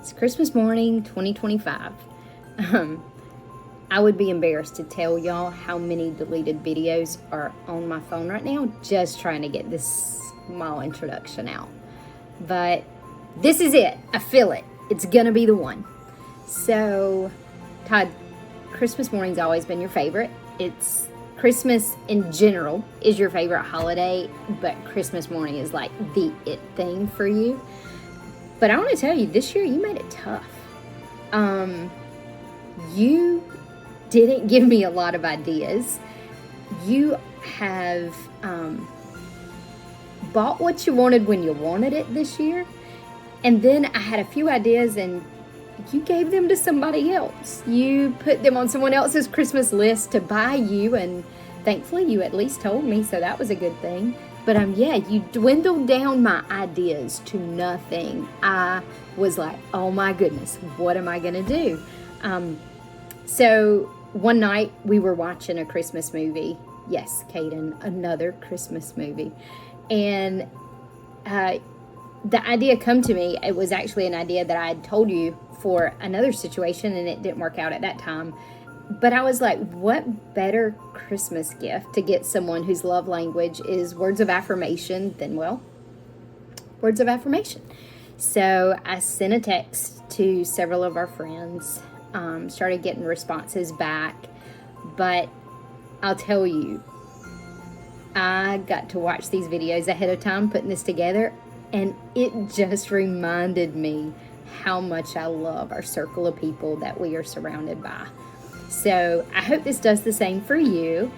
It's Christmas morning, 2025. I would be embarrassed to tell y'all how many deleted videos are on my phone right now, just trying to get this small introduction out. But this is it. I feel it. It's gonna be the one. So, Todd, Christmas morning's always been your favorite. It's Christmas in general is your favorite holiday, but Christmas morning is like the it thing for you. But I want to tell you, this year you made it tough. You didn't give me a lot of ideas. You have bought what you wanted when you wanted it this year. And then I had a few ideas and you gave them to somebody else. You put them on someone else's Christmas list to buy you, and thankfully you at least told me, so that was a good thing. But you dwindled down my ideas to nothing. I was like, oh my goodness, what am I gonna do? So one night we were watching a Christmas movie. Yes, Caden, another Christmas movie. And the idea come to me. It was actually an idea that I had told you for another situation, and it didn't work out at that time. But I was like, what better Christmas gift to get someone whose love language is words of affirmation than, well, words of affirmation. So I sent a text to several of our friends, started getting responses back. But I'll tell you, I got to watch these videos ahead of time putting this together, and it just reminded me how much I love our circle of people that we are surrounded by. So I hope this does the same for you.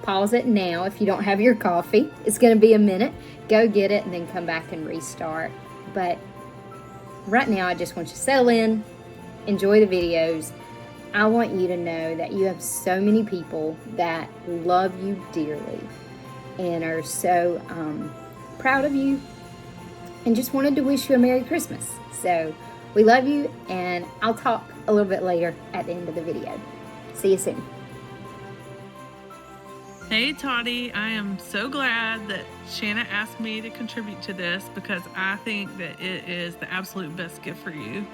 Pause it now if you don't have your coffee. It's going to be a minute. Go get it and then come back and restart. But right now I just want you to settle in, enjoy the videos. I want you to know that you have so many people that love you dearly and are so proud of you and just wanted to wish you a Merry Christmas. So we love you, and I'll talk a little bit later at the end of the video. See you soon. Hey Toddy, I am so glad that Shanna asked me to contribute to this because I think that it is the absolute best gift for you.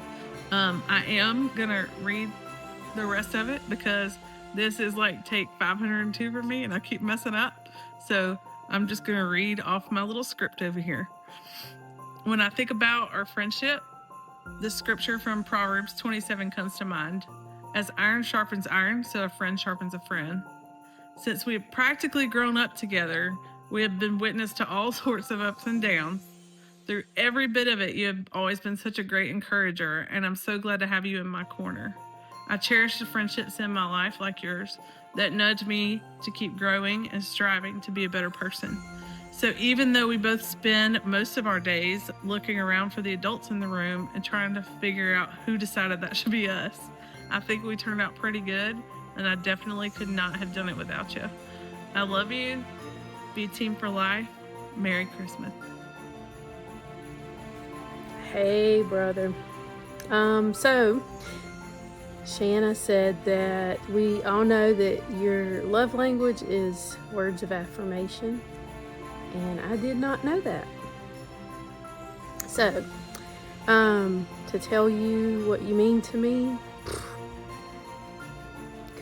I am gonna read the rest of it because this is like take 502 for me and I keep messing up. So I'm just gonna read off my little script over here. When I think about our friendship, the scripture from Proverbs 27 comes to mind. As iron sharpens iron, so a friend sharpens a friend. Since we have practically grown up together, we have been witness to all sorts of ups and downs. Through every bit of it, you have always been such a great encourager, and I'm so glad to have you in my corner. I cherish the friendships in my life like yours that nudge me to keep growing and striving to be a better person. So even though we both spend most of our days looking around for the adults in the room and trying to figure out who decided that should be us, I think we turned out pretty good, and I definitely could not have done it without you. I love you. Be a team for life. Merry Christmas. Hey, brother. So Shanna said that we all know that your love language is words of affirmation, and I did not know that. So, to tell you what you mean to me,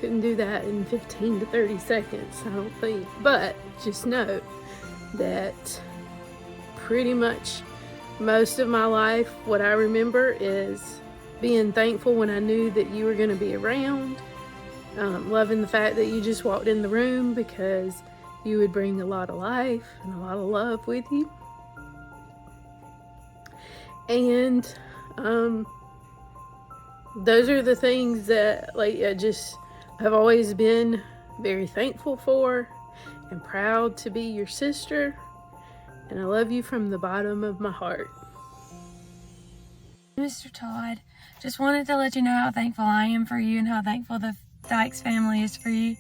couldn't do that in 15 to 30 seconds, I don't think. But just know that pretty much most of my life, what I remember is being thankful when I knew that you were going to be around, loving the fact that you just walked in the room because you would bring a lot of life and a lot of love with you. And those are the things that I've always been very thankful for and proud to be your sister. And I love you from the bottom of my heart. Mr. Todd, just wanted to let you know how thankful I am for you and how thankful the Dykes family is for you.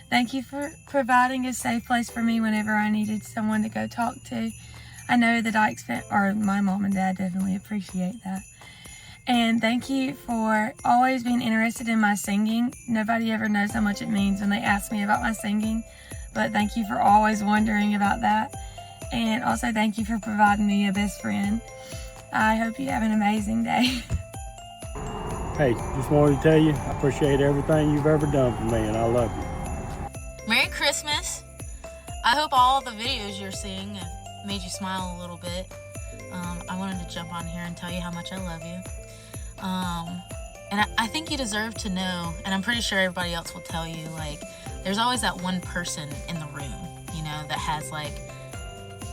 Thank you for providing a safe place for me whenever I needed someone to go talk to. I know the Dykes or my mom and dad definitely appreciate that. And thank you for always being interested in my singing. Nobody ever knows how much it means when they ask me about my singing, but thank you for always wondering about that. And also thank you for providing me a best friend. I hope you have an amazing day. Hey, just wanted to tell you, I appreciate everything you've ever done for me, and I love you. Merry Christmas. I hope all the videos you're seeing have made you smile a little bit. I wanted to jump on here and tell you how much I love you. And I think you deserve to know, and I'm pretty sure everybody else will tell you, like, there's always that one person in the room, you know, that has, like,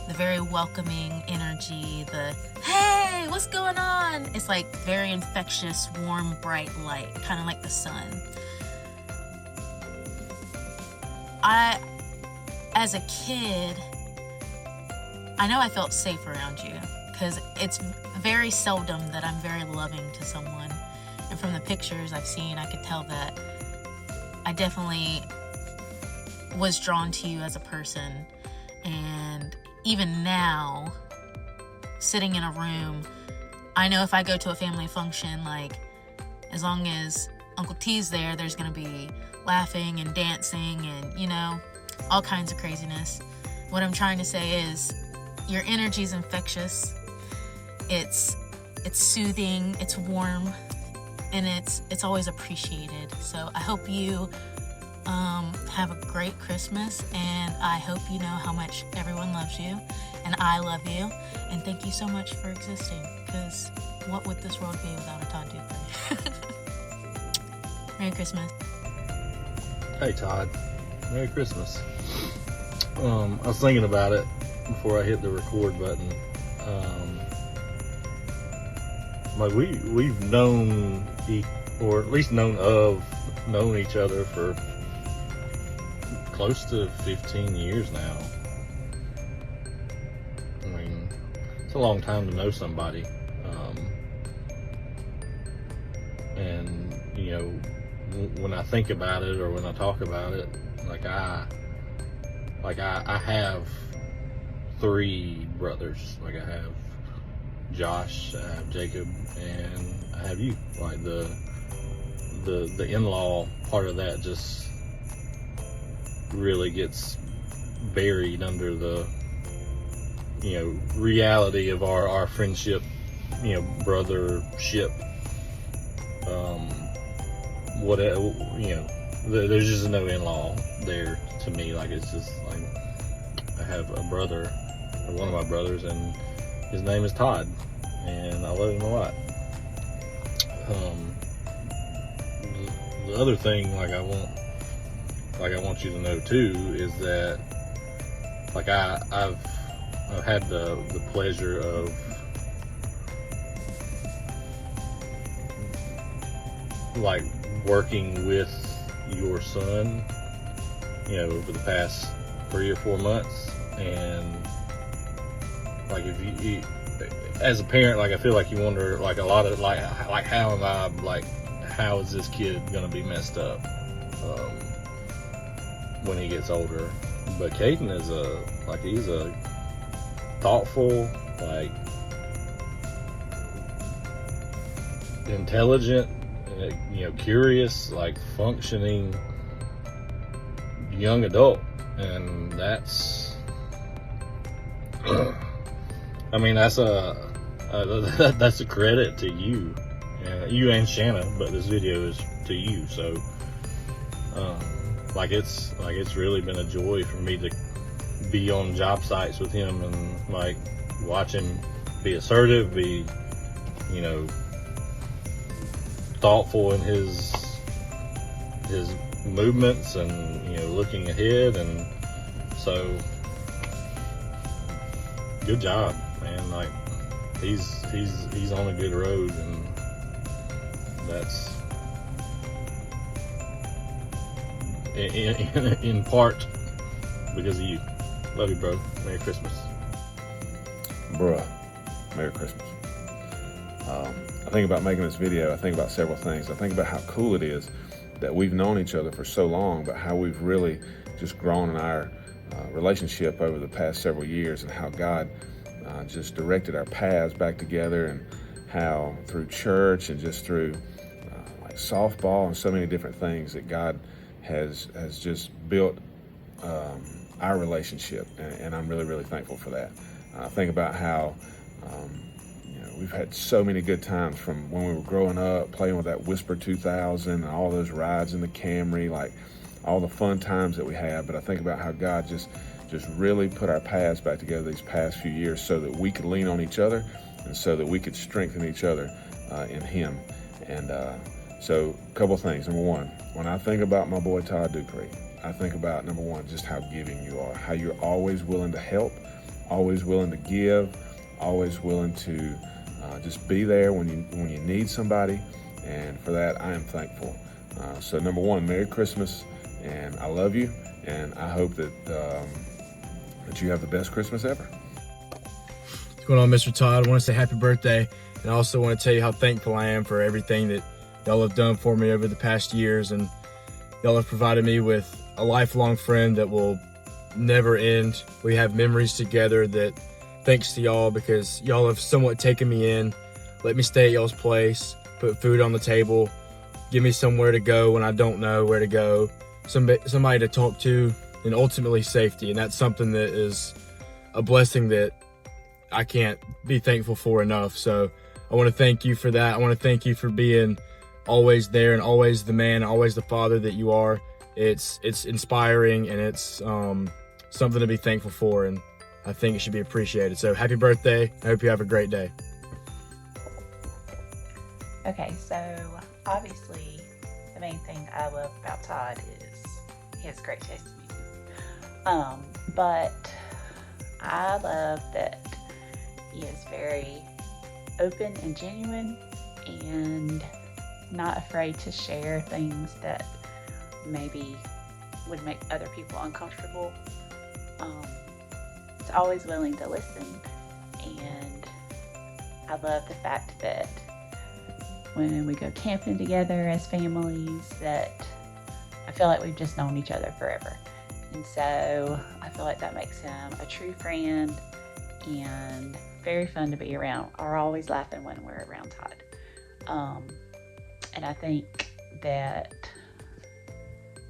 the very welcoming energy, the, hey, what's going on? It's like very infectious, warm, bright light, kind of like the sun. As a kid, I know I felt safe around you, because it's very seldom that I'm very loving to someone. And from the pictures I've seen, I could tell that I definitely was drawn to you as a person. And even now, sitting in a room, I know if I go to a family function, like, as long as Uncle T's there, there's gonna be laughing and dancing and, you know, all kinds of craziness. What I'm trying to say is, your energy is infectious. It's soothing, it's warm, and it's always appreciated. So I hope you have a great Christmas, and I hope you know how much everyone loves you, and I love you, and thank you so much for existing, because what would this world be without a Todd Dupree? Merry Christmas. Hey Todd, Merry Christmas. I was thinking about it before I hit the record button. Like we've known, or at least known each other for close to 15 years now. I mean, it's a long time to know somebody. And you know, when I think about it or when I talk about it, I have 3 brothers. Like, I have Josh, I have Jacob, and I have you. Like, the in-law part of that just really gets buried under the, you know, reality of our friendship, you know, brothership. You know, there's just no in-law there to me. Like, it's just like, I have a brother, or one of my brothers, and his name is Todd, and I love him a lot. The other thing, I want you to know too, is that, like, I've had the pleasure of, like, working with your son, you know, over the past 3 or 4 months, and like, if you as a parent, like, I feel like you wonder, like, a lot of, like how am I, like, how is this kid gonna be messed up when he gets older? But Caden is he's a thoughtful, like, intelligent, you know, curious, like, functioning young adult, and that's I mean, that's a credit to you, you and Shanna, but this video is to you. So it's really been a joy for me to be on job sites with him and, like, watch him be assertive, be, you know, thoughtful in his movements, and, you know, looking ahead. And so, good job, man. Like, he's on a good road, and that's in part because of you. Love you, bro. Merry Christmas. Bruh, Merry Christmas. I think about making this video, I think about several things. I think about how cool it is that we've known each other for so long, but how we've really just grown in our relationship over the past several years, and how God just directed our paths back together, and how through church and just through like softball and so many different things that God has just built our relationship, and I'm really, really thankful for that. Think about how we've had so many good times from when we were growing up, playing with that Whisper 2000 and all those rides in the Camry, like all the fun times that we had. But I think about how God just really put our paths back together these past few years so that we could lean on each other and so that we could strengthen each other in Him. And so a couple of things. Number one, when I think about my boy Todd Dupree, I think about, number one, just how giving you are, how you're always willing to help, always willing to give, always willing to just be there when you need somebody. And for that, I am thankful. So number one, Merry Christmas, and I love you, and I hope that that you have the best Christmas ever. What's going on, Mr. Todd? I want to say happy birthday, and I also want to tell you how thankful I am for everything that y'all have done for me over the past years, and y'all have provided me with a lifelong friend that will never end. We have memories together that, thanks to y'all, because y'all have somewhat taken me in, let me stay at y'all's place, put food on the table, give me somewhere to go when I don't know where to go, somebody to talk to, and ultimately safety. And that's something that is a blessing that I can't be thankful for enough. So I want to thank you for that. I want to thank you for being always there and always the man, always the father that you are. It's inspiring, and it's something to be thankful for, and I think it should be appreciated. So happy birthday. I hope you have a great day. Okay, so obviously the main thing I love about Todd is he has great taste in music. But I love that he is very open and genuine and not afraid to share things that maybe would make other people uncomfortable. He's always willing to listen, and I love the fact that when we go camping together as families, that I feel like we've just known each other forever. And so I feel like that makes him a true friend and very fun to be around. We're always laughing when we're around Todd. And I think that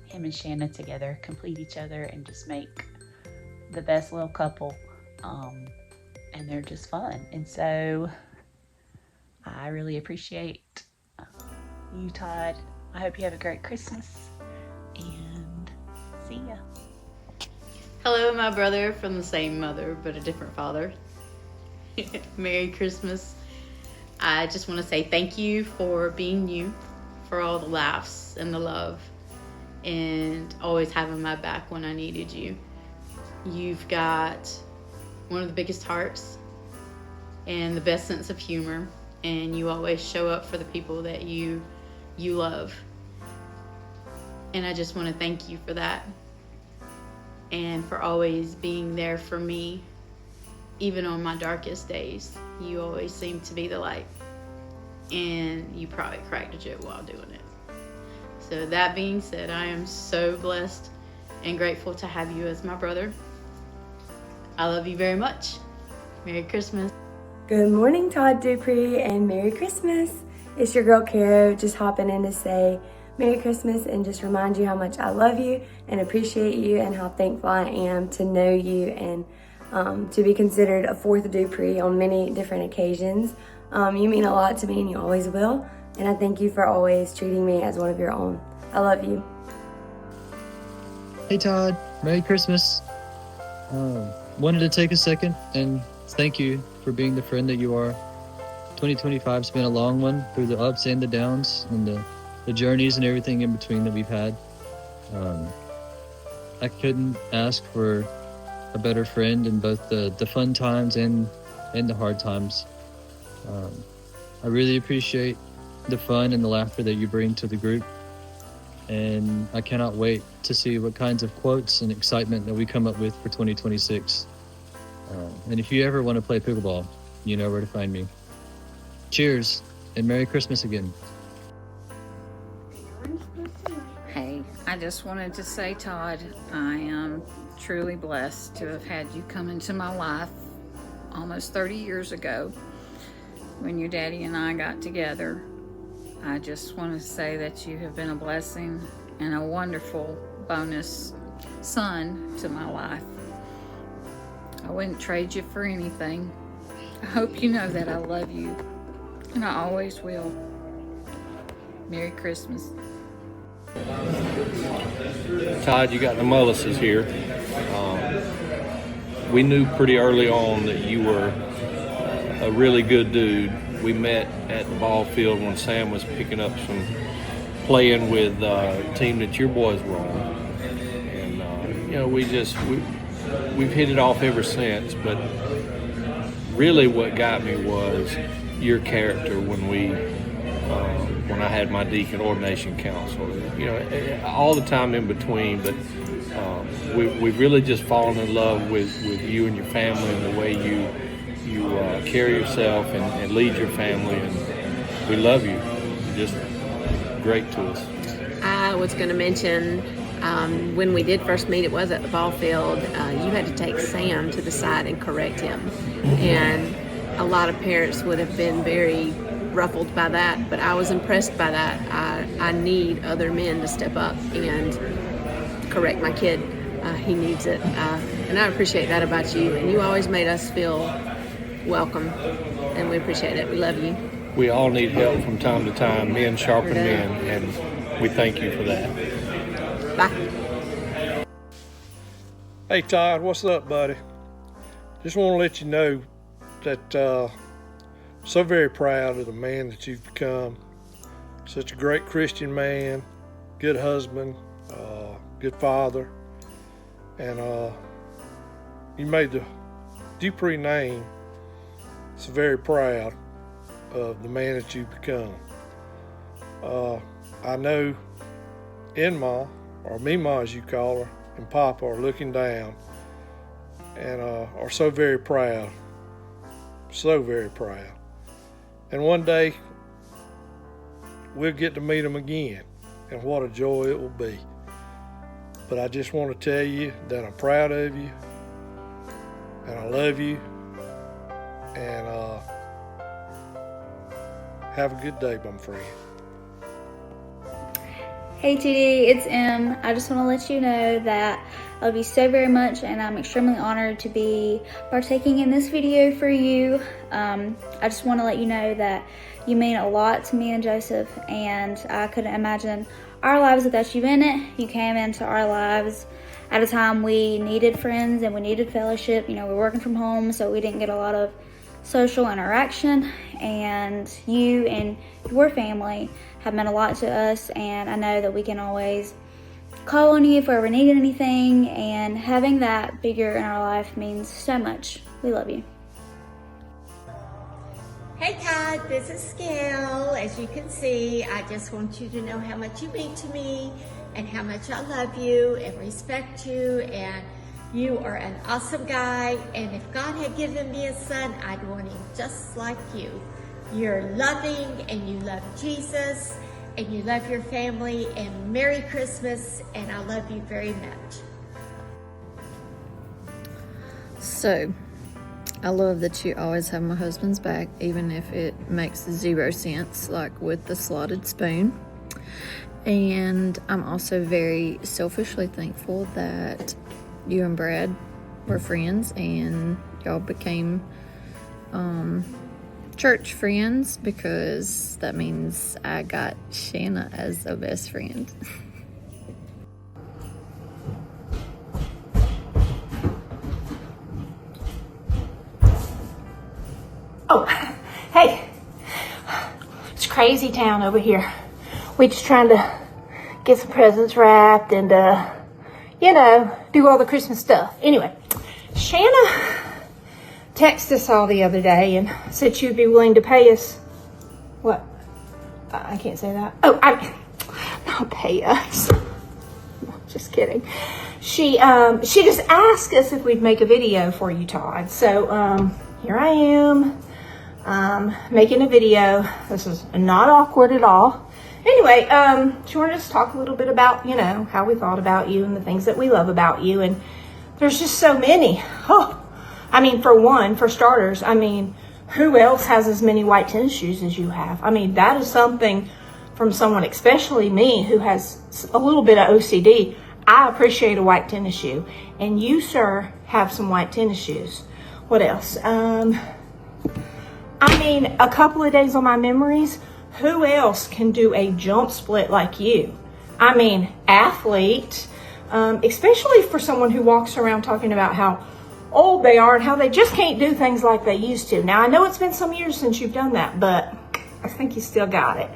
him and Shanna together complete each other and just make the best little couple. And they're just fun. And so I really appreciate you, Todd. I hope you have a great Christmas, and see ya. Hello, my brother from the same mother but a different father. Merry Christmas. I just want to say thank you for being you, for all the laughs and the love, and always having my back when I needed you. You've got one of the biggest hearts and the best sense of humor, and you always show up for the people that you love. And I just want to thank you for that, and for always being there for me, even on my darkest days. You always seem to be the light, and you probably cracked a joke while doing it. So that being said, I am so blessed and grateful to have you as my brother. I love you very much. Merry Christmas. Good morning, Todd Dupree, and Merry Christmas. It's your girl, Caro, just hopping in to say Merry Christmas and just remind you how much I love you and appreciate you, and how thankful I am to know you and to be considered a fourth Dupree on many different occasions. You mean a lot to me, and you always will. And I thank you for always treating me as one of your own. I love you. Hey Todd, Merry Christmas. Wanted to take a second and thank you for being the friend that you are. 2025's been a long one, through the ups and the downs and the journeys and everything in between that we've had. I couldn't ask for a better friend in both the fun times and the hard times. I really appreciate the fun and the laughter that you bring to the group, and I cannot wait to see what kinds of quotes and excitement that we come up with for 2026. And if you ever want to play pickleball, you know where to find me. Cheers, and Merry Christmas again. Hey, I just wanted to say, Todd, I am truly blessed to have had you come into my life almost 30 years ago when your daddy and I got together. I just want to say that you have been a blessing and a wonderful bonus son to my life. I wouldn't trade you for anything. I hope you know that I love you, and I always will. Merry Christmas. Todd, you got the Mullises here. We knew pretty early on that you were a really good dude. We met at the ball field when Sam was picking up some playing with a team that your boys were on. And, we've hit it off ever since. But really what got me was your character when I had my deacon ordination council. All the time in between, but we've really just fallen in love with you and your family and the way you carry yourself and lead your family, and we love you. You're just great to us. I was going to mention when we did first meet, it was at the ball field. You had to take Sam to the side and correct him, and a lot of parents would have been very ruffled by that, but I was impressed by that. I need other men to step up and correct my kid. He needs it, and I appreciate that about you, and you always made us feel welcome, and we appreciate it. We love you. We all need help from time to time. Men sharpen men, and we thank you for that. Bye. Hey Todd, what's up, buddy? Just want to let you know that so very proud of the man that you've become. Such a great Christian man, good husband, good father, and you made the Dupree name. So very proud of the man that you've become. I know Enma, or Mima as you call her, and Papa are looking down and are so very proud. So very proud. And one day, we'll get to meet them again, and what a joy it will be. But I just want to tell you that I'm proud of you, and I love you, and have a good day, my friend. Hey TD, it's Em. I just want to let you know that I love you so very much, and I'm extremely honored to be partaking in this video for you. I just want to let you know that you mean a lot to me and Joseph, and I couldn't imagine our lives without you in it. You came into our lives at a time we needed friends and we needed fellowship. We're working from home, so we didn't get a lot of social interaction, and you and your family have meant a lot to us, and I know that we can always call on you if we ever need anything, and having that figure in our life means so much. We love you. Hey Todd, this is Gail. As you can see, I just want you to know how much you mean to me and how much I love you and respect you, and you are an awesome guy, and if God had given me a son, I'd want him just like you. You're loving, and you love Jesus, and you love your family, and Merry Christmas, and I love you very much. So, I love that you always have my husband's back, even if it makes 0 sense, like with the slotted spoon. And I'm also very selfishly thankful that you and Brad were friends and y'all became church friends, because that means I got Shanna as a best friend. Oh, hey, it's crazy town over here. We just trying to get some presents wrapped and, do all the Christmas stuff. Anyway, Shanna texted us all the other day and said she'd be willing to pay us. What? I can't say that. Oh, not pay us. No, just kidding. She just asked us if we'd make a video for you, Todd. So, here I am. Making a video. This is not awkward at all. Anyway, she wanted us to talk a little bit about, how we thought about you and the things that we love about you. And there's just so many. Oh, for starters, who else has as many white tennis shoes as you have? That is something from someone, especially me, who has a little bit of OCD. I appreciate a white tennis shoe. And you, sir, have some white tennis shoes. What else? I mean, a couple of days on my memories, who else can do a jump split like you? I mean, athlete, especially for someone who walks around talking about how old they are and how they just can't do things like they used to. Now, I know it's been some years since you've done that, but I think you still got it.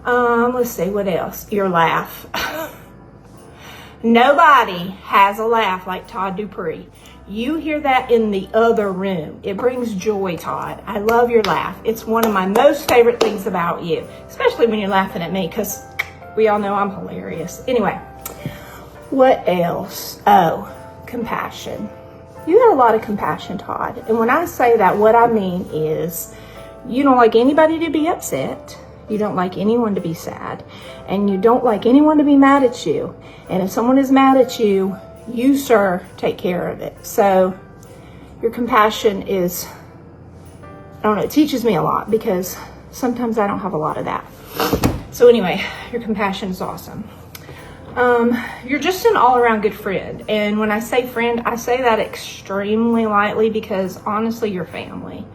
Let's see, what else? Your laugh. Nobody has a laugh like Todd Dupree. You hear that in the other room. It brings joy, Todd. I love your laugh. It's one of my most favorite things about you, especially when you're laughing at me, because we all know I'm hilarious. Anyway, what else? Oh, compassion. You got a lot of compassion, Todd. And when I say that, what I mean is you don't like anybody to be upset. You don't like anyone to be sad. And you don't like anyone to be mad at you. And if someone is mad at you, you, sir, take care of it. So your compassion is, I don't know, it teaches me a lot because sometimes I don't have a lot of that. So anyway, your compassion is awesome. You're just an all-around good friend. And when I say friend, I say that extremely lightly because honestly, you're family.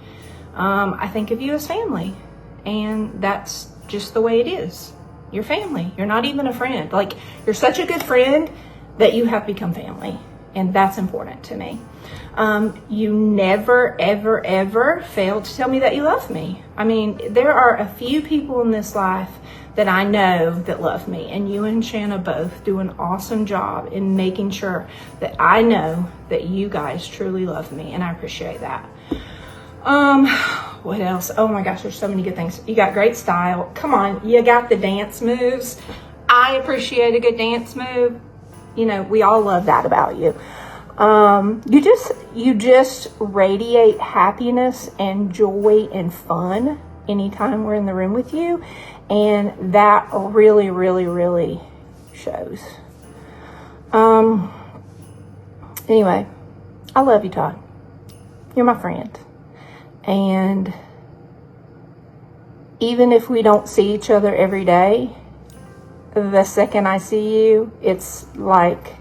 I think of you as family. And that's just the way it is. You're family. You're not even a friend. Like, you're such a good friend that you have become family. And that's important to me. You never, ever, ever failed to tell me that you love me. I mean, there are a few people in this life that I know that love me. And you and Shanna both do an awesome job in making sure that I know that you guys truly love me. And I appreciate that. What else? Oh my gosh, there's so many good things. You got great style. Come on, you got the dance moves. I appreciate a good dance move. You know, we all love that about you. You just radiate happiness and joy and fun anytime we're in the room with you. And that really, really, really shows. Anyway, I love you, Todd. You're my friend. And even if we don't see each other every day, the second I see you, it's like,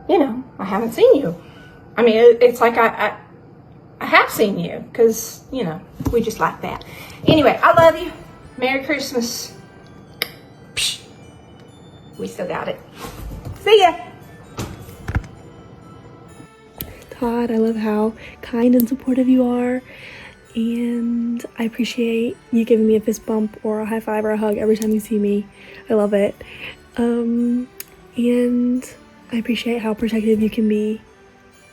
you know, I haven't seen you. I mean, it's like I have seen you because, you know, we just like that. Anyway, I love you. Merry Christmas. Psh. We still got it. See ya. Todd, I love how kind and supportive you are, and I appreciate you giving me a fist bump or a high five or a hug every time you see me. I love it. And I appreciate how protective you can be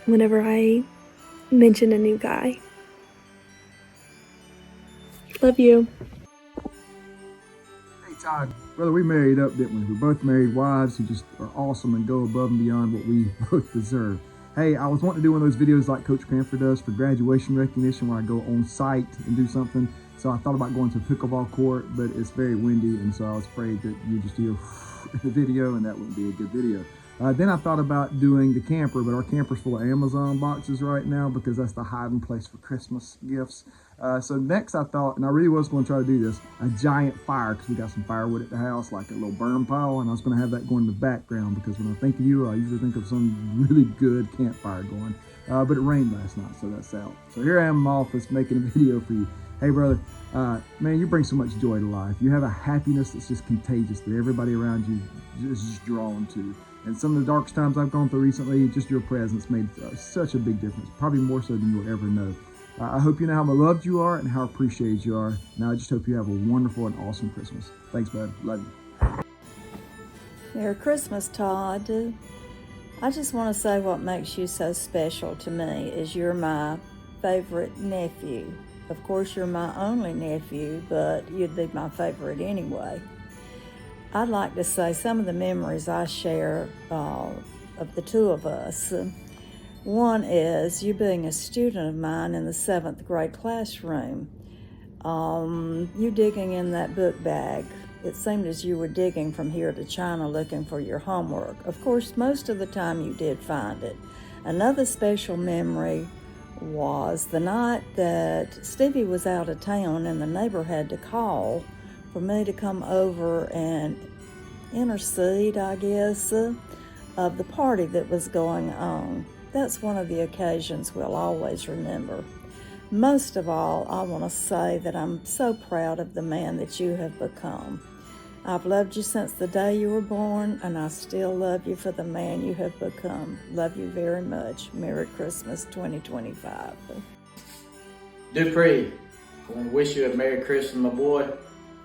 whenever I mention a new guy. Love you. Hey Todd, brother, we married up, didn't we? We're both married wives who just are awesome and go above and beyond what we both deserve. Hey, I was wanting to do one of those videos like Coach Pamper does for graduation recognition where I go on site and do something. So I thought about going to a pickleball court, but it's very windy, and so I was afraid that you just hear the video and that wouldn't be a good video. Then I thought about doing the camper, but our camper's full of Amazon boxes right now because that's the hiding place for Christmas gifts. So next I thought, and I really was going to try to do this, a giant fire, because we got some firewood at the house, like a little burn pile, and I was going to have that going in the background because when I think of you, I usually think of some really good campfire going. But it rained last night, so that's out. So here I am in my office making a video for you. Hey brother, man, you bring so much joy to life. You have a happiness that's just contagious that everybody around you is just drawn to. And some of the darkest times I've gone through recently, just your presence made such a big difference, probably more so than you'll ever know. I hope you know how loved you are and how appreciated you are. Now I just hope you have a wonderful and awesome Christmas. Thanks, bud. Love you. Merry Christmas, Todd. I just want to say what makes you so special to me is you're my favorite nephew. Of course, you're my only nephew, but you'd be my favorite anyway. I'd like to say some of the memories I share of the two of us. One is you being a student of mine in the 7th grade classroom. You digging in that book bag. It seemed as you were digging from here to China looking for your homework. Of course, most of the time you did find it. Another special memory was the night that Stevie was out of town and the neighbor had to call for me to come over and intercede, I guess, of the party that was going on. That's one of the occasions we'll always remember. most of all, I want to say that I'm so proud of the man that you have become. I've loved you since the day you were born, and I still love you for the man you have become. Love you very much. Merry Christmas 2025. Dupree, I want to wish you a Merry Christmas, my boy.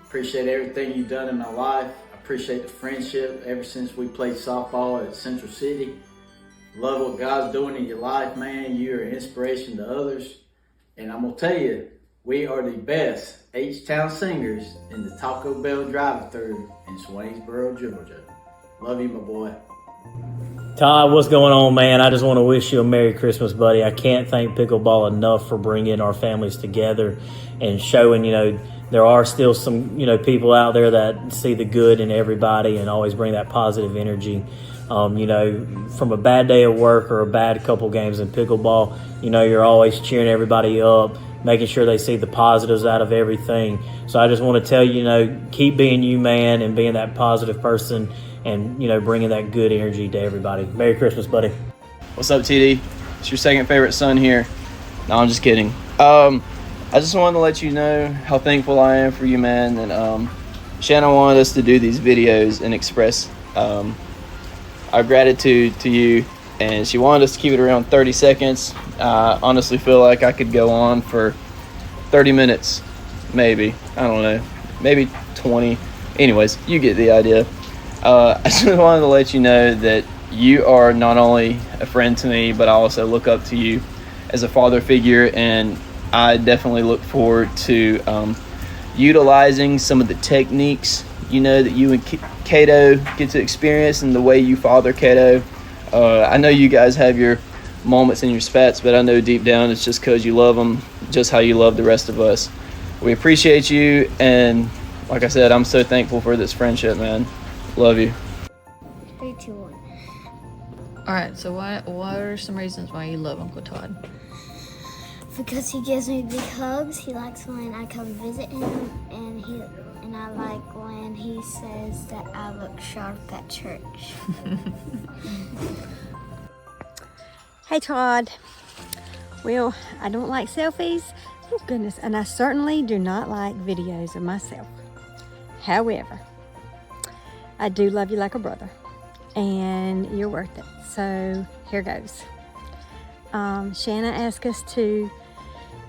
Appreciate everything you've done in my life. I appreciate the friendship ever since we played softball at Central City. Love what God's doing in your life, man. You're an inspiration to others. And I'm going to tell you, we are the best H-Town singers in the Taco Bell drive-thru in Swainsboro, Georgia. Love you, my boy. Todd, what's going on, man? I just want to wish you a Merry Christmas, buddy. I can't thank pickleball enough for bringing our families together and showing, there are still some, people out there that see the good in everybody and always bring that positive energy. From a bad day at work or a bad couple games in pickleball, you're always cheering everybody up, making sure they see the positives out of everything. So I just want to tell you, keep being you, man, and being that positive person and, bringing that good energy to everybody. Merry Christmas, buddy. What's up, TD? It's your second favorite son here. No, I'm just kidding. I just wanted to let you know how thankful I am for you, man. And Shannon wanted us to do these videos and express our gratitude to you. And she wanted us to keep it around 30 seconds. I honestly feel like I could go on for 30 minutes, maybe. I don't know. Maybe 20. Anyways, you get the idea. I just wanted to let you know that you are not only a friend to me, but I also look up to you as a father figure, and I definitely look forward to utilizing some of the techniques, that you and Kato get to experience and the way you father Kato. I know you guys have your moments and your spats, but I know deep down it's just because you love them just how you love the rest of us. We appreciate you, and like I said, I'm so thankful for this friendship, man. Love you. 3, 2, 1. All right, so what are some reasons why you love Uncle Todd? Because he gives me big hugs. He likes when I come visit him, and I like when he says that I look sharp at church. Hey Todd. Well, I don't like selfies. Oh goodness, and I certainly do not like videos of myself. However, I do love you like a brother, and you're worth it. So here goes. Shanna asked us to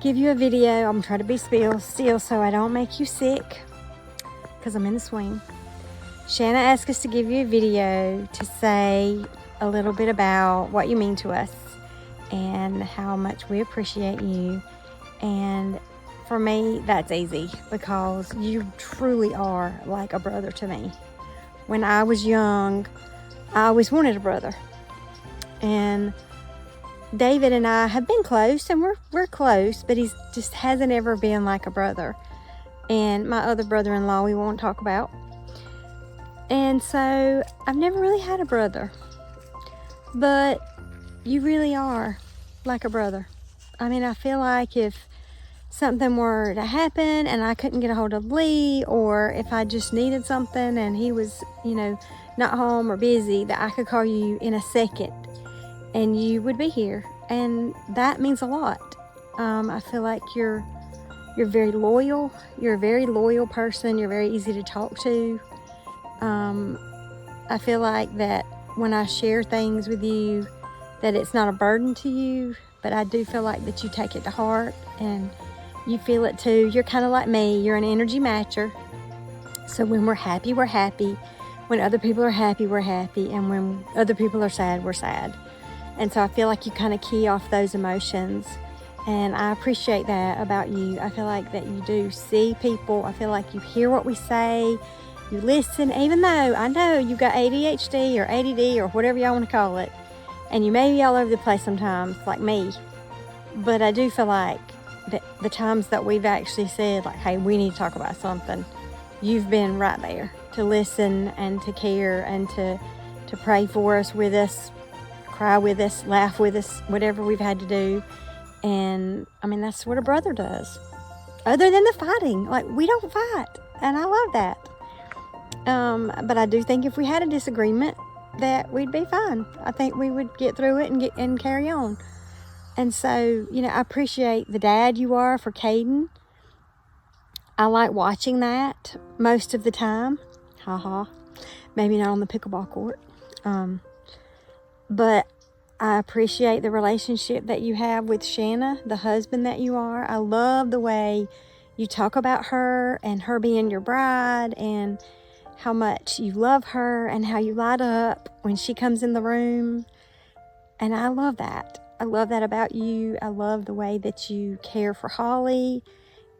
give you a video. I'm trying to be still so I don't make you sick because I'm in the swing. Shanna asked us to give you a video to say a little bit about what you mean to us and how much we appreciate you. And for me, that's easy because you truly are like a brother to me. When I was young, I always wanted a brother. And David and I have been close, and we're close, but he just hasn't ever been like a brother. And my other brother-in-law we won't talk about. And so I've never really had a brother. But you really are like a brother. I mean, I feel like if something were to happen and I couldn't get a hold of Lee, or if I just needed something and he was, not home or busy, that I could call you in a second and you would be here. And that means a lot. I feel like you're very loyal. You're a very loyal person. You're very easy to talk to. I feel like that when I share things with you, that it's not a burden to you, but I do feel like that you take it to heart and you feel it too. You're kind of like me. You're an energy matcher. So when we're happy, we're happy. When other people are happy, we're happy. And when other people are sad, we're sad. And so I feel like you kind of key off those emotions. And I appreciate that about you. I feel like that you do see people. I feel like you hear what we say. You listen, even though I know you got ADHD or ADD or whatever y'all want to call it. And you may be all over the place sometimes, like me. But I do feel like that the times that we've actually said, like, hey, we need to talk about something, you've been right there to listen and to care and to pray for us, with us, cry with us, laugh with us, whatever we've had to do. And I mean, that's what a brother does. Other than the fighting, like, we don't fight. And I love that. But I do think if we had a disagreement, that we'd be fine. I think we would get through it and carry on. And so, you know, I appreciate the dad you are for Caden. I like watching that most of the time. Maybe not on the pickleball court. But I appreciate the relationship that you have with Shanna, the husband that you are. I love the way you talk about her and her being your bride and how much you love her and how you light up when she comes in the room. And I love that. I love that about you. I love the way that you care for Holly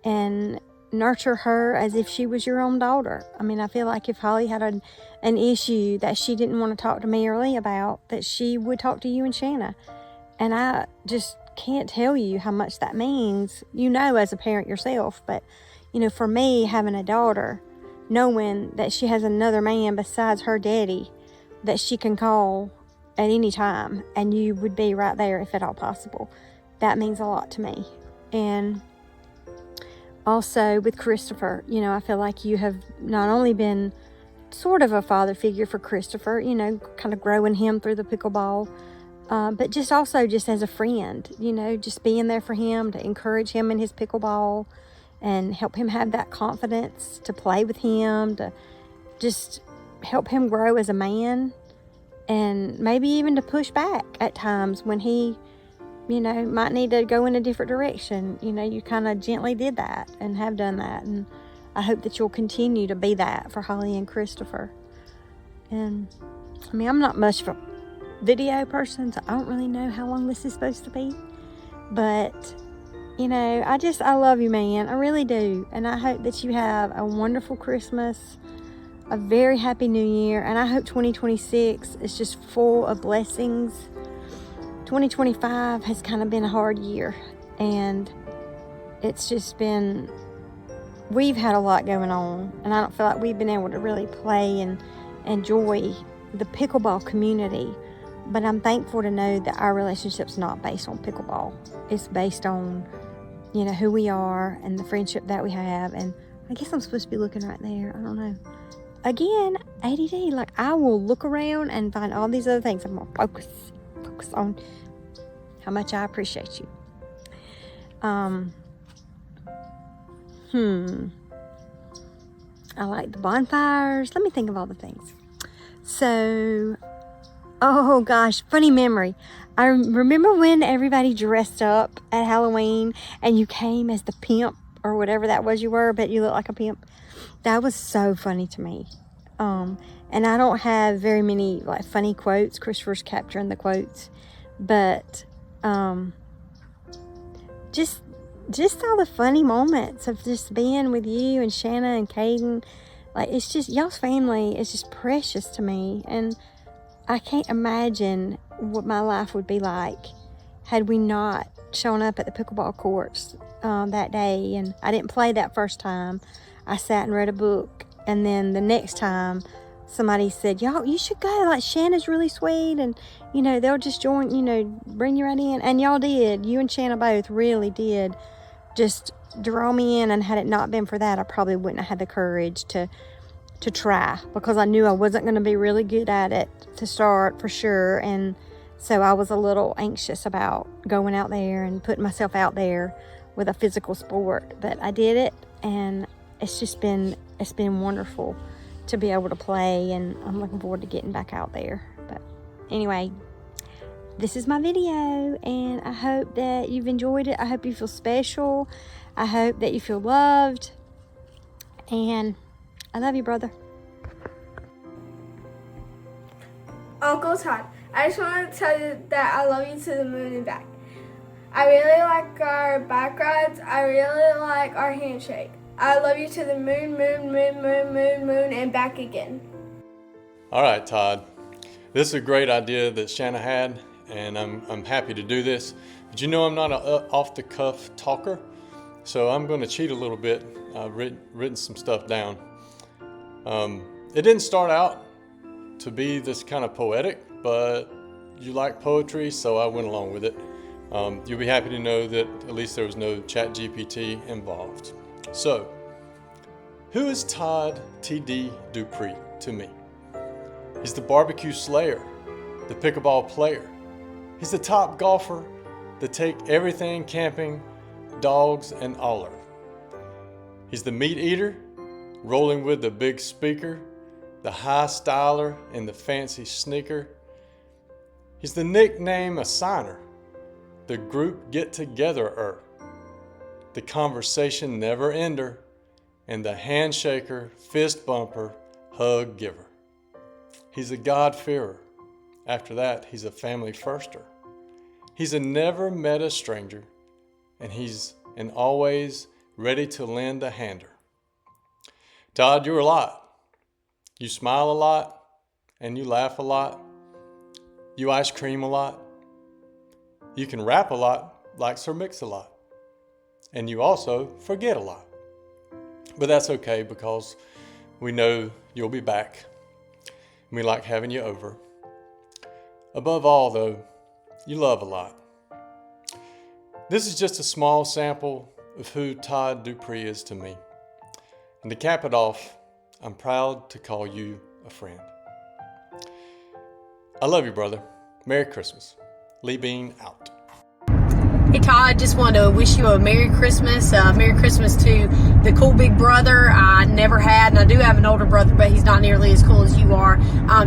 and nurture her as if she was your own daughter. I mean, I feel like if Holly had an issue that she didn't want to talk to me or Lee about, that she would talk to you and Shanna. And I just can't tell you how much that means, you know, as a parent yourself. But, you know, for me, having a daughter, knowing that she has another man besides her daddy that she can call at any time and you would be right there if at all possible, that means a lot to me. And also with Christopher, you know, I feel like you have not only been sort of a father figure for Christopher, you know, kind of growing him through the pickleball, but just also just as a friend, you know, just being there for him to encourage him in his pickleball and help him have that confidence to play with him, to just help him grow as a man, and maybe even to push back at times when he, you know, might need to go in a different direction. You know, you kind of gently did that and have done that. And I hope that you'll continue to be that for Holly and Christopher. And I mean, I'm not much of a video person, so I don't really know how long this is supposed to be. But, you know, I love you, man. I really do. And I hope that you have a wonderful Christmas, a very happy New Year. And I hope 2026 is just full of blessings. 2025 has kind of been a hard year, and it's just been, we've had a lot going on, and I don't feel like we've been able to really play and enjoy the pickleball community. But I'm thankful to know that our relationship's not based on pickleball. It's based on, you know, who we are and the friendship that we have. And I guess I'm supposed to be looking right there. I don't know. Again, ADD, like I will look around and find all these other things. I'm going to focus on how much I appreciate you. I like the bonfires. Let me think of all the things. So, oh gosh, funny memory. I remember when everybody dressed up at Halloween and you came as the pimp or whatever that was you were, but you look like a pimp. That was so funny to me. And I don't have very many like funny quotes. Christopher's capturing the quotes, but just all the funny moments of just being with you and Shanna and Caden. Like, it's just, y'all's family is just precious to me, and I can't imagine what my life would be like had we not shown up at the pickleball courts that day. And I didn't play that first time. I sat and read a book, and then the next time somebody said, y'all, you should go, like Shanna's really sweet, and you know, they'll just join, you know, bring you right in. And y'all did. You and Shanna both really did just draw me in, and had it not been for that, I probably wouldn't have had the courage to try, because I knew I wasn't going to be really good at it to start for sure. And so I was a little anxious about going out there and putting myself out there with a physical sport, but I did it, and it's been wonderful to be able to play, and I'm looking forward to getting back out there. But anyway, this is my video, and I hope that you've enjoyed it. I hope you feel special. I hope that you feel loved, and I love you, brother. Uncle Todd, I just want to tell you that I love you to the moon and back. I really like our bike rides. I really like our handshake. I love you to the moon, moon, moon, moon, moon, moon, and back again. All right, Todd. This is a great idea that Shanna had, and I'm happy to do this. But you know, I'm not an off-the-cuff talker, so I'm going to cheat a little bit. I've written some stuff down. It didn't start out to be this kind of poetic, but you like poetry, so I went along with it. You'll be happy to know that at least there was no ChatGPT involved. So, who is Todd T.D. Dupree to me? He's the barbecue slayer, the pickleball player. He's the top golfer the take everything camping, dogs and aller. He's the meat eater, rolling with the big speaker, the high styler and the fancy sneaker. He's the nickname assigner, the group get-together-er, the conversation never ender, and the handshaker, fist bumper, hug giver. He's a God-fearer. After that, he's a family firster. He's a never met a stranger, and he's an always ready to lend a hander. Todd, you're a lot. You smile a lot, and you laugh a lot. You ice cream a lot. You can rap a lot, like Sir Mix-a-Lot. And you also forget a lot. But that's okay, because we know you'll be back. We like having you over. Above all, though, you love a lot. This is just a small sample of who Todd Dupree is to me. And to cap it off, I'm proud to call you a friend. I love you, brother. Merry Christmas. Lee Bean out. Hey Todd, just wanted to wish you a Merry Christmas. Merry Christmas to the cool big brother I never had, and I do have an older brother, but he's not nearly as cool as you are.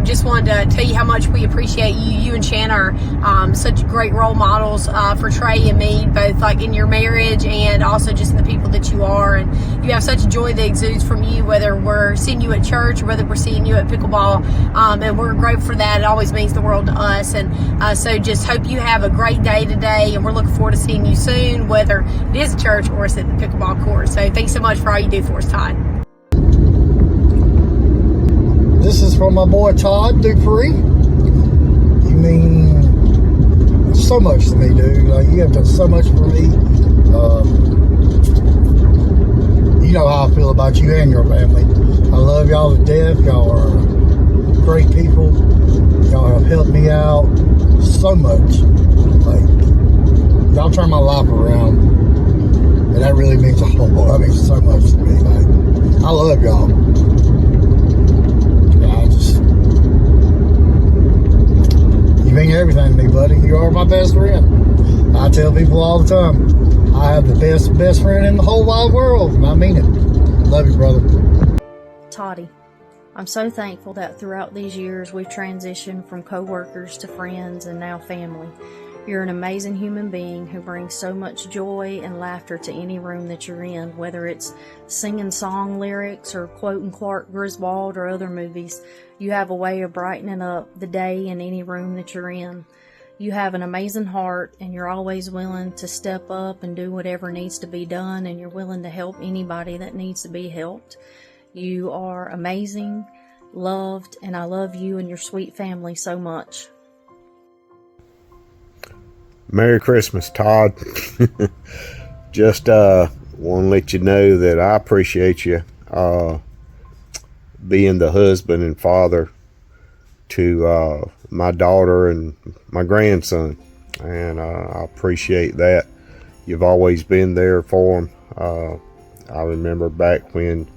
Just wanted to tell you how much we appreciate you. You and Shanna are such great role models for Trey and me, both like in your marriage and also just in the people that you are. And you have such joy that exudes from you, whether we're seeing you at church or whether we're seeing you at pickleball. And we're grateful for that. It always means the world to us. And so just hope you have a great day today, and we're looking forward to seeing you soon, whether it is at church or it's at the pickleball court. So thanks so much for all you do for us, Todd. This is from my boy Todd Dupree. You mean so much to me, dude. Like, you have done so much for me. You know how I feel about you and your family. I love y'all to death. Y'all are great people. Y'all have helped me out so much. Like, y'all turn my life around, and that really means a whole lot. That means so much to me. Like, I love y'all. You mean everything to me, buddy. You are my best friend. I tell people all the time, I have the best friend in the whole wide world, and I mean it. Love you, brother. Toddy, I'm so thankful that throughout these years we've transitioned from co-workers to friends and now family. You're an amazing human being who brings so much joy and laughter to any room that you're in, whether it's singing song lyrics or quoting Clark Griswold or other movies. You have a way of brightening up the day in any room that you're in. You have an amazing heart, and you're always willing to step up and do whatever needs to be done, and you're willing to help anybody that needs to be helped. You are amazing, loved, and I love you and your sweet family so much. Merry Christmas, Todd. Just want to let you know that I appreciate you being the husband and father to my daughter and my grandson, and I appreciate that. You've always been there for them. I remember back when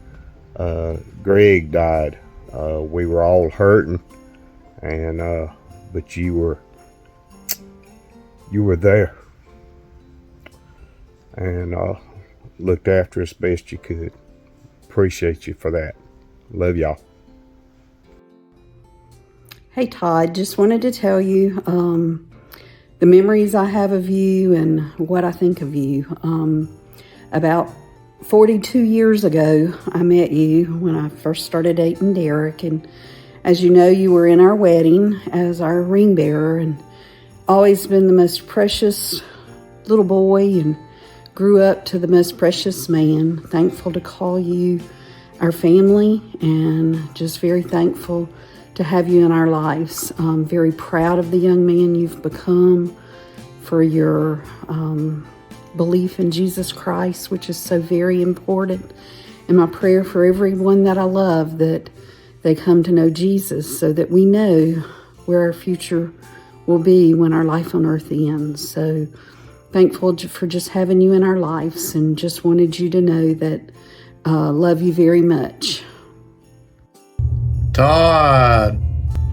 Greg died, we were all hurting, and but you were there and looked after us best you could. Appreciate you for that. Love y'all. Hey Todd, just wanted to tell you the memories I have of you and what I think of you. About 42 years ago, I met you when I first started dating Derek, and as you know, you were in our wedding as our ring bearer, and always been the most precious little boy and grew up to the most precious man. Thankful to call you our family, and just very thankful to have you in our lives. Very proud of the young man you've become, for your belief in Jesus Christ, which is so very important. And my prayer for everyone that I love, that they come to know Jesus, so that we know where our future will be when our life on earth ends. So thankful for just having you in our lives, and just wanted you to know that love you very much. Todd,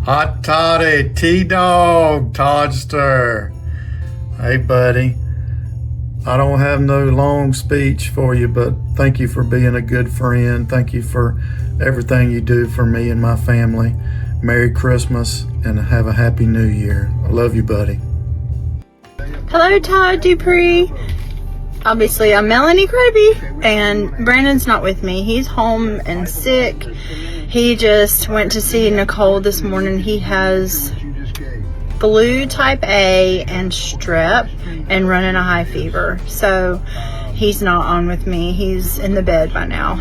Hot Toddy, T-Dog, Toddster. Hey, buddy. I don't have no long speech for you, but thank you for being a good friend. Thank you for everything you do for me and my family. Merry Christmas and have a Happy New Year. I love you, buddy. Hello, Todd Dupree. Obviously, I'm Melanie Kirby, and Brandon's not with me. He's home and sick. He just went to see Nicole this morning. He has flu type A and strep and running a high fever. So he's not on with me. He's in the bed by now.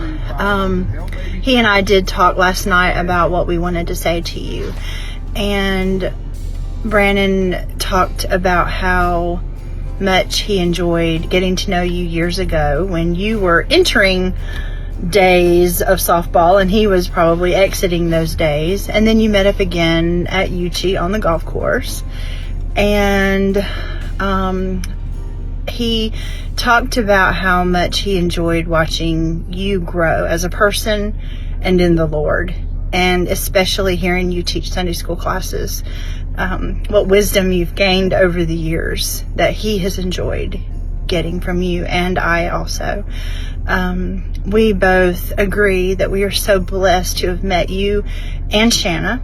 He and I did talk last night about what we wanted to say to you. And Brandon talked about how much he enjoyed getting to know you years ago when you were entering days of softball and he was probably exiting those days, and then you met up again at UT on the golf course. And he talked about how much he enjoyed watching you grow as a person and in the Lord, and especially hearing you teach Sunday school classes. What wisdom you've gained over the years that he has enjoyed getting from you, and I also. We both agree that we are so blessed to have met you and Shanna,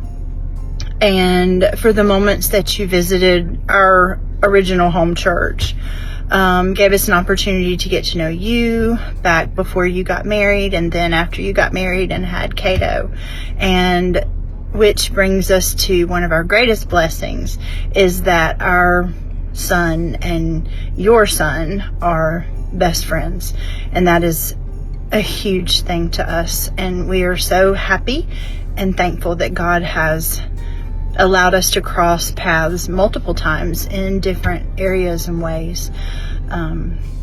and for the moments that you visited our original home church, gave us an opportunity to get to know you back before you got married and then after you got married and had Cato. And which brings us to one of our greatest blessings, is that our son and your son are best friends, and that is a huge thing to us, and we are so happy and thankful that God has allowed us to cross paths multiple times in different areas and ways.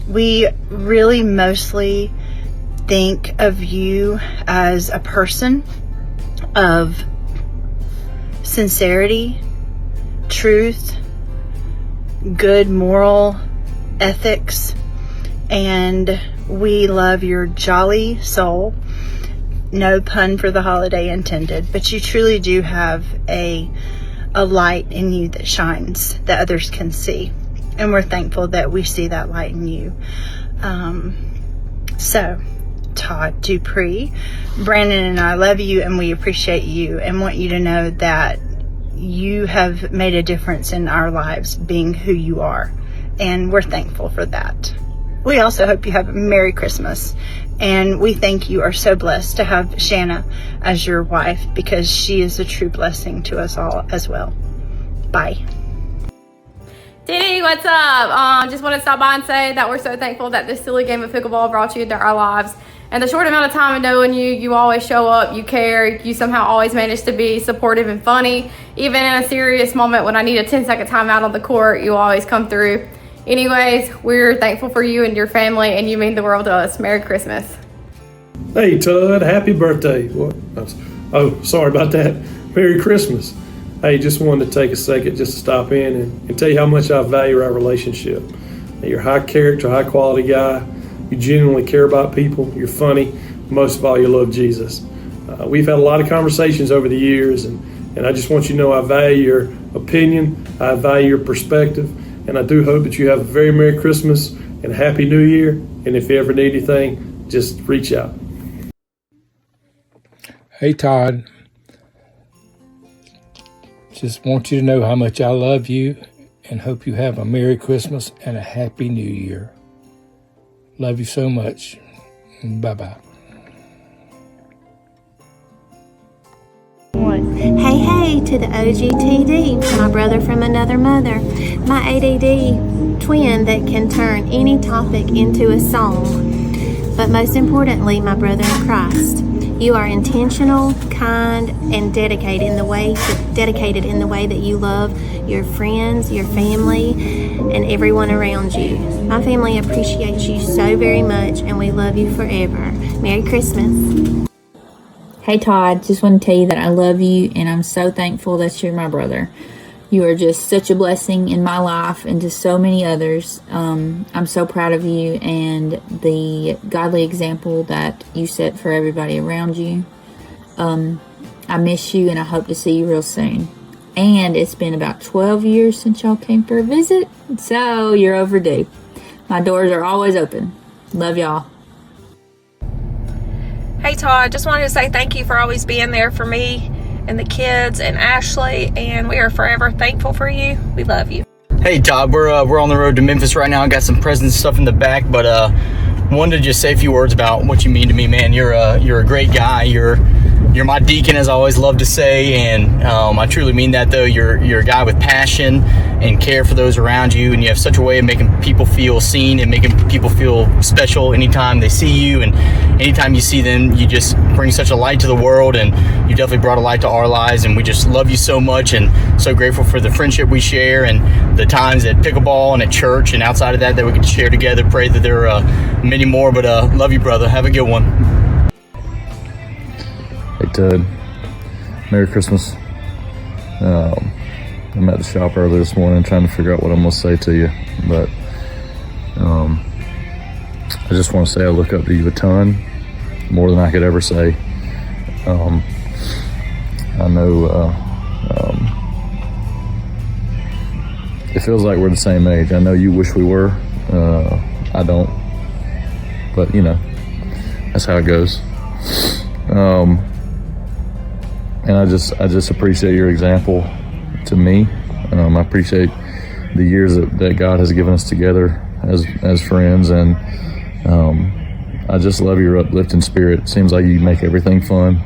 We really mostly think of you as a person of sincerity, truth, good moral ethics, and we love your jolly soul. No pun for the holiday intended, but you truly do have a light in you that shines that others can see, and we're thankful that we see that light in you. So Todd Dupree, Brandon and I love you, and we appreciate you and want you to know that you have made a difference in our lives being who you are, and we're thankful for that. We also hope you have a Merry Christmas, and we think you are so blessed to have Shanna as your wife, because she is a true blessing to us all as well. Bye. Diddy, what's up? Just want to stop by and say that we're so thankful that this silly game of pickleball brought you into our lives. And the short amount of time of knowing you, you always show up, you care, you somehow always manage to be supportive and funny. Even in a serious moment when I need a 10-second timeout on the court, you always come through. Anyways, we're thankful for you and your family, and you mean the world to us. Merry Christmas. Hey, Todd, happy birthday. What? Oh, sorry about that. Merry Christmas. Hey, just wanted to take a second just to stop in and tell you how much I value our relationship. You're a high character, high quality guy. You genuinely care about people. You're funny. Most of all, you love Jesus. We've had a lot of conversations over the years, and I just want you to know I value your opinion. I value your perspective, and I do hope that you have a very Merry Christmas and a Happy New Year. And if you ever need anything, just reach out. Hey, Todd. Just want you to know how much I love you and hope you have a Merry Christmas and a Happy New Year. Love you so much. Bye-bye. Hey to the OGTD, my brother from another mother, my ADD twin that can turn any topic into a song, but most importantly, my brother in Christ. You are intentional, kind, and dedicated in the way that you love your friends, your family, and everyone around you. My family appreciates you so very much, and we love you forever. Merry Christmas. Hey Todd, just want to tell you that I love you and I'm so thankful that you're my brother. You are just such a blessing in my life and to so many others. I'm so proud of you and the godly example that you set for everybody around you. I miss you and I hope to see you real soon. And it's been about 12 years since y'all came for a visit. So you're overdue. My doors are always open. Love y'all. Hey Todd, just wanted to say thank you for always being there for me and the kids and Ashley, and we are forever thankful for you. We love you. Hey Todd, we're on the road to Memphis right now. I got some presents and stuff in the back, but wanted to just say a few words about what you mean to me, man. You're a great guy. You're my deacon, as I always love to say, and I truly mean that, though. You're a guy with passion and care for those around you, and you have such a way of making people feel seen and making people feel special anytime they see you, and anytime you see them, you just bring such a light to the world, and you definitely brought a light to our lives, and we just love you so much, and so grateful for the friendship we share and the times at pickleball and at church and outside of that we get to share together. Pray that there are many more, but love you, brother. Have a good one. Hey Todd, Merry Christmas. I'm at the shop early this morning trying to figure out what I'm going to say to you, but I just want to say I look up to you a ton, more than I could ever say. I know it feels like we're the same age. I know you wish we were. I don't, but you know, that's how it goes. And I just appreciate your example to me. I appreciate the years that God has given us together as friends, and I just love your uplifting spirit. It seems like you make everything fun,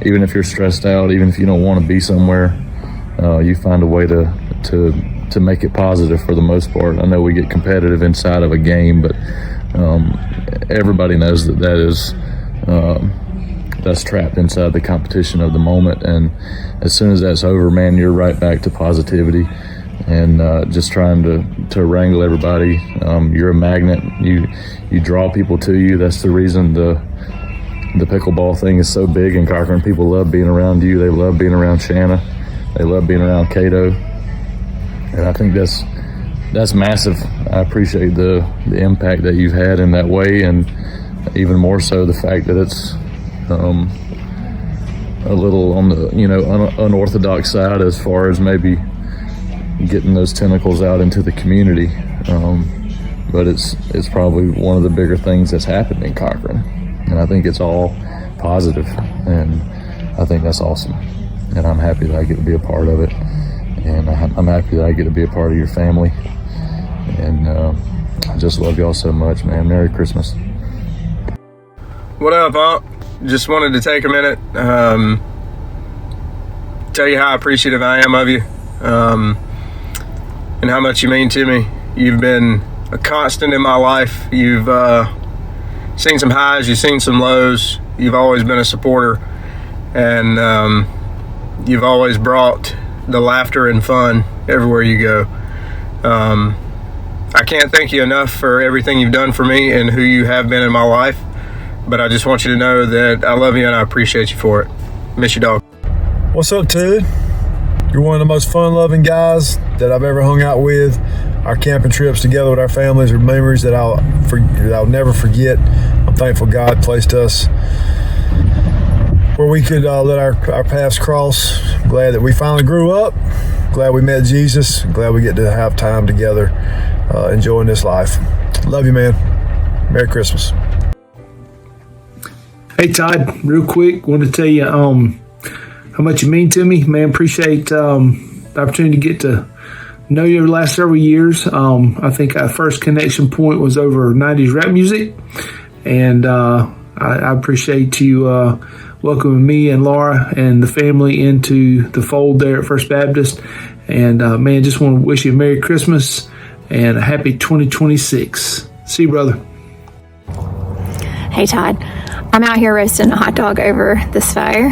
even if you're stressed out, even if you don't want to be somewhere. You find a way to make it positive for the most part. I know we get competitive inside of a game, but everybody knows that is. That's trapped inside the competition of the moment, and as soon as that's over, man, you're right back to positivity and just trying to wrangle everybody. You're a magnet. You draw people to you. That's the reason the pickleball thing is so big in Cochran. People love being around you. They love being around Shanna. They love being around Cato, and I think that's massive. I appreciate the impact that you've had in that way, and even more so the fact that it's a little on the unorthodox side as far as maybe getting those tentacles out into the community, but it's probably one of the bigger things that's happened in Cochran, and I think it's all positive, and I think that's awesome, and I'm happy that I get to be a part of it, and I'm happy that I get to be a part of your family, and I just love y'all so much, man. Merry Christmas. What up, Unc? Just wanted to take a minute, tell you how appreciative I am of you, and how much you mean to me. You've been a constant in my life. You've seen some highs, you've seen some lows. You've always been a supporter, and you've always brought the laughter and fun everywhere you go. I can't thank you enough for everything you've done for me and who you have been in my life. But I just want you to know that I love you and I appreciate you for it. Miss you, dog. What's up, Todd? You're one of the most fun-loving guys that I've ever hung out with. Our camping trips together with our families are memories that I'll never forget. I'm thankful God placed us where we could let our paths cross. Glad that we finally grew up. Glad we met Jesus. Glad we get to have time together enjoying this life. Love you, man. Merry Christmas. Hey Todd, real quick, want to tell you how much you mean to me, man. Appreciate the opportunity to get to know you over the last several years. I think our first connection point was over 90s rap music, and I appreciate you welcoming me and Laura and the family into the fold there at First Baptist. And man, just want to wish you a Merry Christmas and a happy 2026. See you, brother. Hey Todd, I'm out here roasting a hot dog over this fire,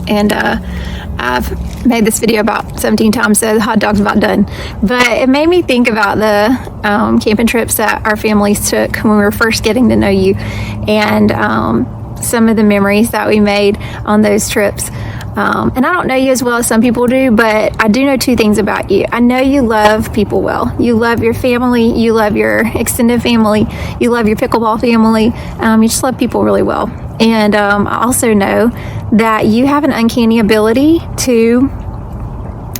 and I've made this video about 17 times, so the hot dog's about done. But it made me think about the camping trips that our families took when we were first getting to know you, and some of the memories that we made on those trips. And I don't know you as well as some people do, but I do know two things about you. I know you love people well. You love your family. You love your extended family. You love your pickleball family. You just love people really well. And I also know that you have an uncanny ability to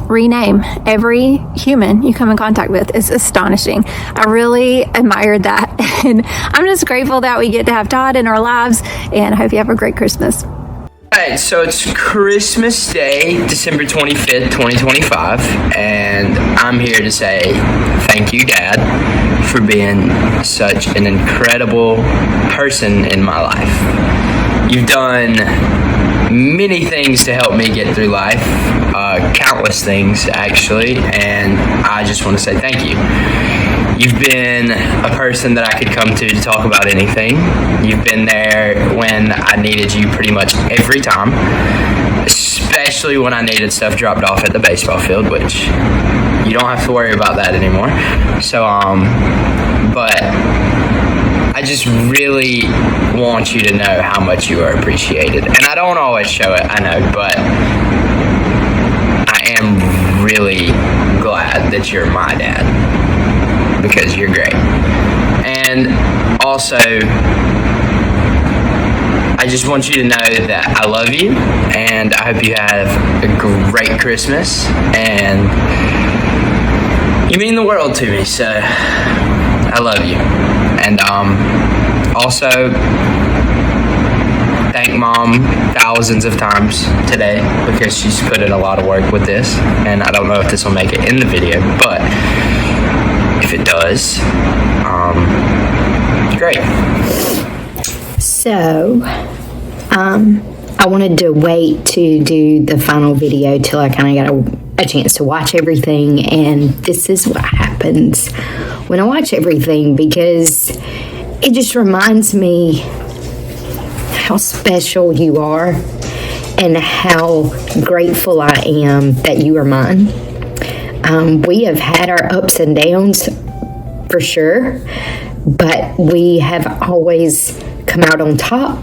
rename every human you come in contact with. It's astonishing. I really admired that. And I'm just grateful that we get to have Todd in our lives, and I hope you have a great Christmas. Alright, so it's Christmas Day, December 25th, 2025, and I'm here to say thank you, Dad, for being such an incredible person in my life. You've done many things to help me get through life, countless things actually, and I just want to say thank you. You've been a person that I could come to talk about anything. You've been there when I needed you pretty much every time, especially when I needed stuff dropped off at the baseball field, which you don't have to worry about that anymore. So, but I just really want you to know how much you are appreciated. And I don't always show it, I know, but I am really glad that you're my dad, because you're great. And also, I just want you to know that I love you, and I hope you have a great Christmas, and you mean the world to me, so I love you. And also, thank Mom thousands of times today, because she's put in a lot of work with this, and I don't know if this will make it in the video, but if it does, great. So, I wanted to wait to do the final video till I kind of got a chance to watch everything, and this is what happens when I watch everything, because it just reminds me how special you are and how grateful I am that you are mine. We have had our ups and downs for sure, but we have always come out on top.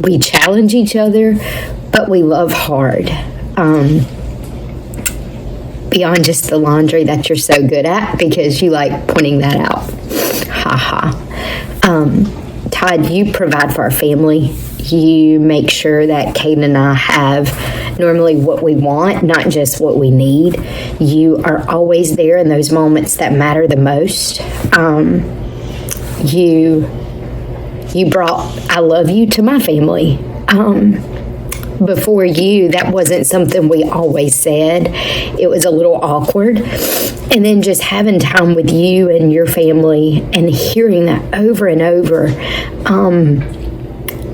We challenge each other, but we love hard. Beyond just the laundry that you're so good at, because you like pointing that out. Todd, you provide for our family. You make sure that Caden and I have normally what we want, not just what we need. You are always there in those moments that matter the most. You brought I love you to my family. Before you, that wasn't something we always said. It was a little awkward. And then just having time with you and your family and hearing that over and over.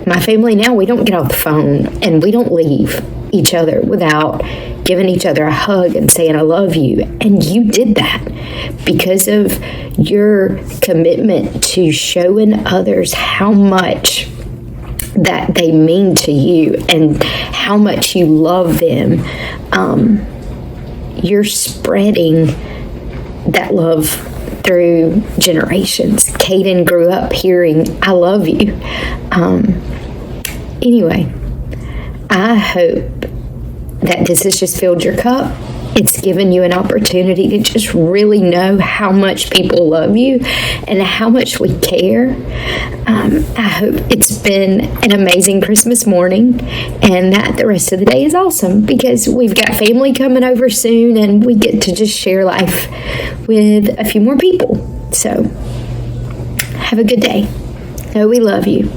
My family now, we don't get off the phone and we don't leave each other without giving each other a hug and saying, I love you. And you did that because of your commitment to showing others how much that they mean to you and how much you love them. You're spreading that love through generations. Caden grew up hearing, I love you. Anyway, I hope that this has just filled your cup. It's given you an opportunity to just really know how much people love you and how much we care. I hope it's been an amazing Christmas morning and that the rest of the day is awesome, because we've got family coming over soon and we get to just share life with a few more people. So have a good day. Know we love you.